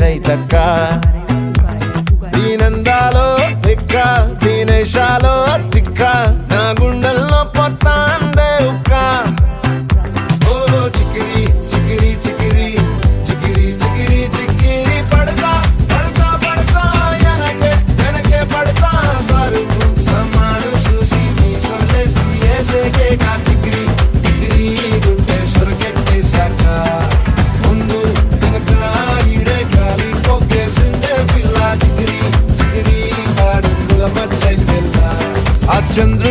దీనైతక్క దీనందాలో తిక్క దీనేశాలో తిక్క నా గుండెల్లో పొత్తాందే ఉక్క ఓ చికిరి చికిరి చికిరి చికిరి చికిరి చికిరి పడతా పడతా పడతా ఎనకే ఎనకే పడతా సరుకు సమాను చూసి మీ సొల్లేసి ఏసేకే కా చికిరి చికిరి గుండె సొరకెట్టేశాక ముందు వెనక ఈడే గాలి కొక్కేసిందే పిల్ల చికిరి చికిరి ఆడుగుల మచ్చై పిల్ల ఆ చంద్రు